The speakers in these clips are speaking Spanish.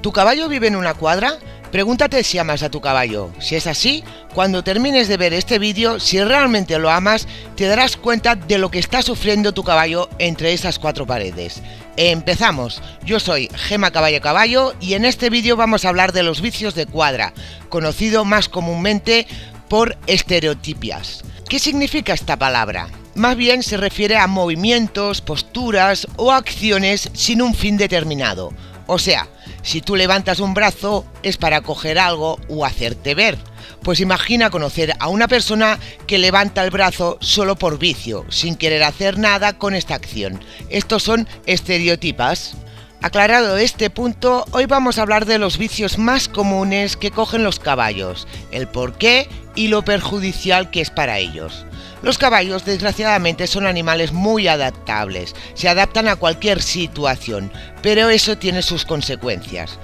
¿Tu caballo vive en una cuadra? Pregúntate si amas a tu caballo. Si es así, cuando termines de ver este vídeo, si realmente lo amas, te darás cuenta de lo que está sufriendo tu caballo entre esas cuatro paredes. ¡Empezamos! Yo soy Gema Caballo Caballo y en este vídeo vamos a hablar de los vicios de cuadra, conocido más comúnmente por estereotipias. ¿Qué significa esta palabra? Más bien se refiere a movimientos, posturas o acciones sin un fin determinado. O sea, si tú levantas un brazo es para coger algo o hacerte ver. Pues imagina conocer a una persona que levanta el brazo solo por vicio, sin querer hacer nada con esta acción. Estos son estereotipas. Aclarado este punto, hoy vamos a hablar de los vicios más comunes que cogen los caballos, el porqué y lo perjudicial que es para ellos. Los caballos, desgraciadamente, son animales muy adaptables, se adaptan a cualquier situación, pero eso tiene sus consecuencias.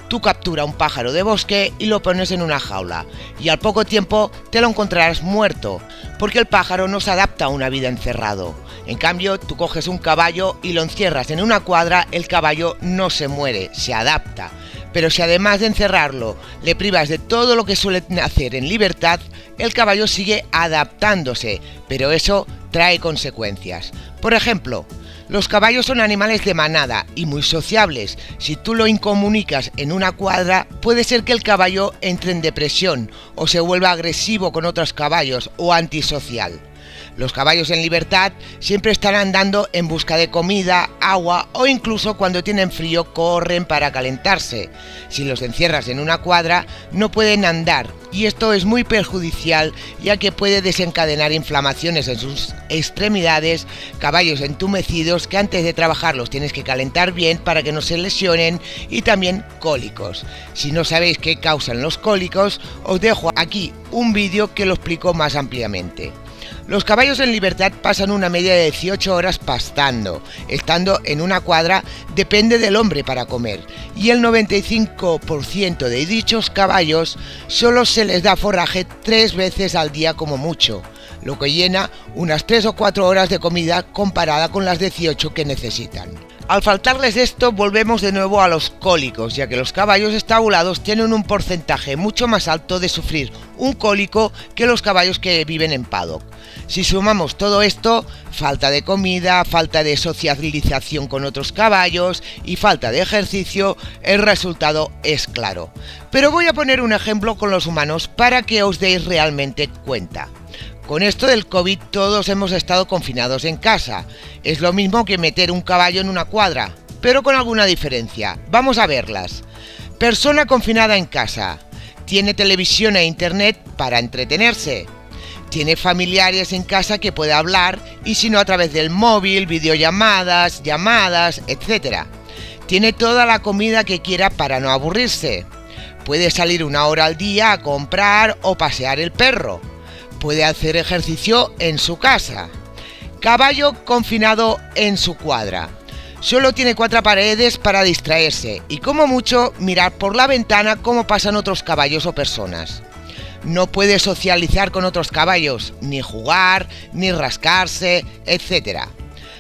Tú capturas un pájaro de bosque y lo pones en una jaula, y al poco tiempo te lo encontrarás muerto, porque el pájaro no se adapta a una vida encerrado. En cambio, tú coges un caballo y lo encierras en una cuadra, el caballo no se muere, se adapta. Pero si además de encerrarlo, le privas de todo lo que suelen hacer en libertad, el caballo sigue adaptándose, pero eso trae consecuencias. Por ejemplo, los caballos son animales de manada y muy sociables. Si tú lo incomunicas en una cuadra, puede ser que el caballo entre en depresión o se vuelva agresivo con otros caballos o antisocial. Los caballos en libertad siempre están andando en busca de comida, agua o incluso cuando tienen frío corren para calentarse. Si los encierras en una cuadra no pueden andar y esto es muy perjudicial ya que puede desencadenar inflamaciones en sus extremidades, caballos entumecidos que antes de trabajarlos tienes que calentar bien para que no se lesionen y también cólicos. Si no sabéis qué causan los cólicos, os dejo aquí un vídeo que lo explico más ampliamente. Los caballos en libertad pasan una media de 18 horas pastando. Estando en una cuadra depende del hombre para comer y el 95% de dichos caballos solo se les da forraje 3 veces al día como mucho, lo que llena unas 3 o 4 horas de comida comparada con las 18 que necesitan. Al faltarles esto, volvemos de nuevo a los cólicos, ya que los caballos estabulados tienen un porcentaje mucho más alto de sufrir un cólico que los caballos que viven en paddock. Si sumamos todo esto, falta de comida, falta de socialización con otros caballos y falta de ejercicio, el resultado es claro. Pero voy a poner un ejemplo con los humanos para que os deis realmente cuenta. Con esto del COVID todos hemos estado confinados en casa. Es lo mismo que meter un caballo en una cuadra, pero con alguna diferencia. Vamos a verlas. Persona confinada en casa. Tiene televisión e internet para entretenerse. Tiene familiares en casa que puede hablar y si no a través del móvil, videollamadas, llamadas, etc. Tiene toda la comida que quiera para no aburrirse. Puede salir 1 hora al día a comprar o pasear el perro. Puede hacer ejercicio en su casa. Caballo confinado en su cuadra. Solo tiene 4 paredes para distraerse y como mucho mirar por la ventana cómo pasan otros caballos o personas. No puede socializar con otros caballos, ni jugar, ni rascarse, etc.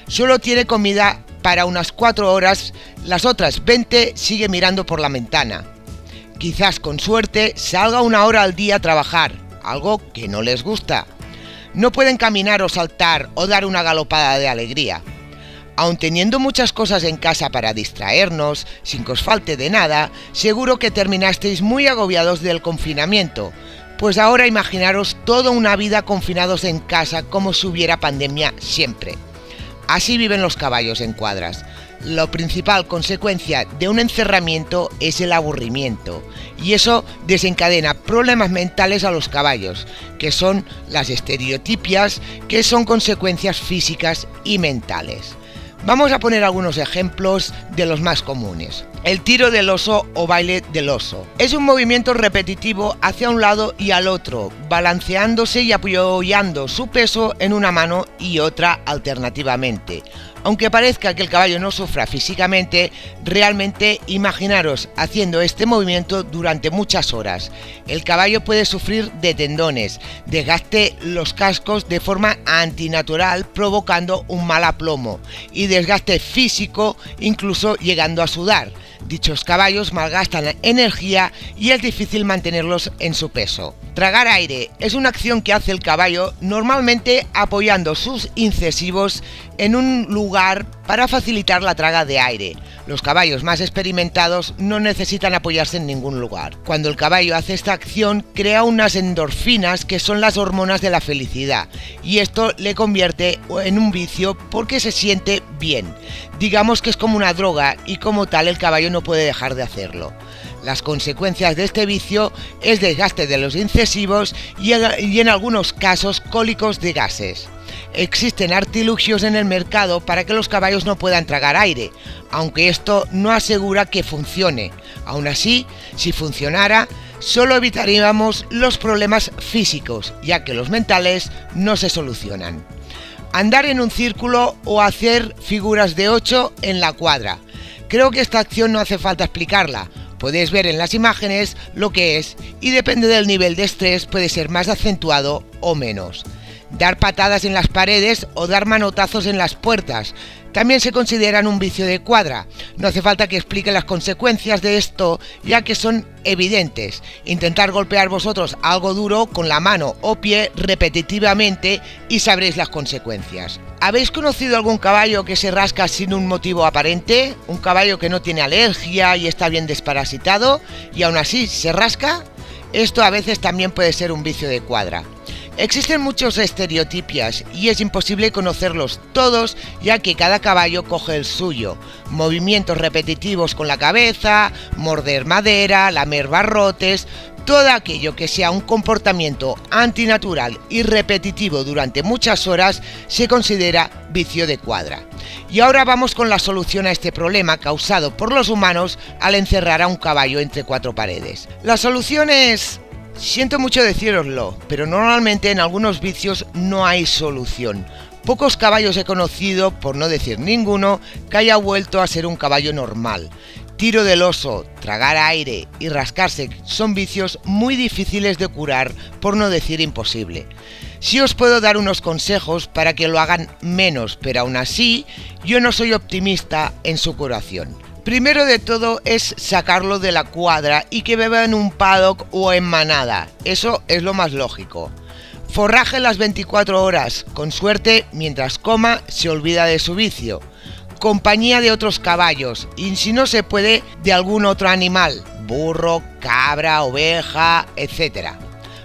Solo tiene comida para unas 4 horas, las otras 20 sigue mirando por la ventana. Quizás con suerte salga 1 hora al día a trabajar, algo que no les gusta. No pueden caminar o saltar o dar una galopada de alegría. Aun teniendo muchas cosas en casa para distraernos, sin que os falte de nada, seguro que terminasteis muy agobiados del confinamiento. Pues ahora imaginaros toda una vida confinados en casa como si hubiera pandemia siempre. Así viven los caballos en cuadras. La principal consecuencia de un encerramiento es el aburrimiento y eso desencadena problemas mentales a los caballos, que son las estereotipias, que son consecuencias físicas y mentales. Vamos a poner algunos ejemplos de los más comunes. El tiro del oso o baile del oso. Es un movimiento repetitivo hacia un lado y al otro, balanceándose y apoyando su peso en una mano y otra alternativamente. Aunque parezca que el caballo no sufra físicamente, realmente imaginaros haciendo este movimiento durante muchas horas. El caballo puede sufrir de tendones, desgaste los cascos de forma antinatural provocando un mal aplomo y desgaste físico incluso llegando a sudar. Dichos caballos malgastan energía y es difícil mantenerlos en su peso. Tragar aire es una acción que hace el caballo normalmente apoyando sus incisivos en un lugar para facilitar la traga de aire. Los caballos más experimentados no necesitan apoyarse en ningún lugar. Cuando el caballo hace esta acción, crea unas endorfinas que son las hormonas de la felicidad, y esto le convierte en un vicio porque se siente bien. Digamos que es como una droga y como tal el caballo no puede dejar de hacerlo. Las consecuencias de este vicio es desgaste de los incisivos y en algunos casos cólicos de gases. Existen artilugios en el mercado para que los caballos no puedan tragar aire, aunque esto no asegura que funcione. Aún así, si funcionara, solo evitaríamos los problemas físicos, ya que los mentales no se solucionan. Andar en un círculo o hacer figuras de 8 en la cuadra. Creo que esta acción no hace falta explicarla. Podéis ver en las imágenes lo que es y depende del nivel de estrés puede ser más acentuado o menos. Dar patadas en las paredes o dar manotazos en las puertas también se consideran un vicio de cuadra. No hace falta que explique las consecuencias de esto, ya que son evidentes. Intentar golpear vosotros algo duro con la mano o pie repetitivamente y sabréis las consecuencias. ¿Habéis conocido algún caballo que se rasca sin un motivo aparente? ¿Un caballo que no tiene alergia y está bien desparasitado y aún así se rasca? Esto a veces también puede ser un vicio de cuadra. Existen muchos estereotipos y es imposible conocerlos todos, ya que cada caballo coge el suyo. Movimientos repetitivos con la cabeza, morder madera, lamer barrotes, todo aquello que sea un comportamiento antinatural y repetitivo durante muchas horas se considera vicio de cuadra. Y ahora vamos con la solución a este problema causado por los humanos al encerrar a un caballo entre 4 paredes. La solución es... Siento mucho decíroslo, pero normalmente en algunos vicios no hay solución. Pocos caballos he conocido, por no decir ninguno, que haya vuelto a ser un caballo normal. Tiro del oso, tragar aire y rascarse son vicios muy difíciles de curar, por no decir imposible. Sí os puedo dar unos consejos para que lo hagan menos, pero aún así yo no soy optimista en su curación. Primero de todo es sacarlo de la cuadra y que beba en un paddock o en manada, eso es lo más lógico. Forraje las 24 horas, con suerte mientras coma se olvida de su vicio. Compañía de otros caballos y si no se puede de algún otro animal, burro, cabra, oveja, etc.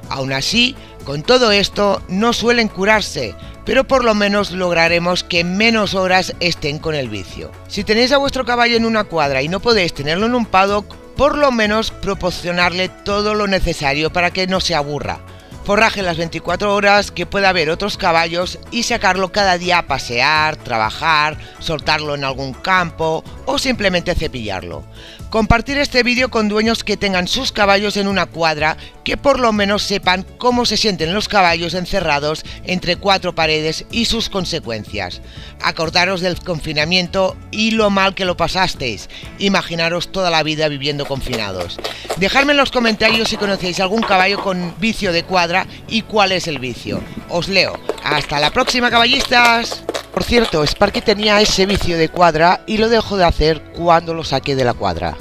Aún así, con todo esto no suelen curarse, pero por lo menos lograremos que en menos horas estén con el vicio. Si tenéis a vuestro caballo en una cuadra y no podéis tenerlo en un paddock, por lo menos proporcionarle todo lo necesario para que no se aburra. Forraje las 24 horas, que pueda haber otros caballos y sacarlo cada día a pasear, trabajar, soltarlo en algún campo o simplemente cepillarlo. Compartir este vídeo con dueños que tengan sus caballos en una cuadra, que por lo menos sepan cómo se sienten los caballos encerrados entre 4 paredes y sus consecuencias. Acordaros del confinamiento y lo mal que lo pasasteis. Imaginaros toda la vida viviendo confinados. Dejadme en los comentarios si conocéis algún caballo con vicio de cuadra y cuál es el vicio. Os leo. ¡Hasta la próxima, caballistas! Por cierto, Sparky tenía ese vicio de cuadra y lo dejó de hacer cuando lo saqué de la cuadra.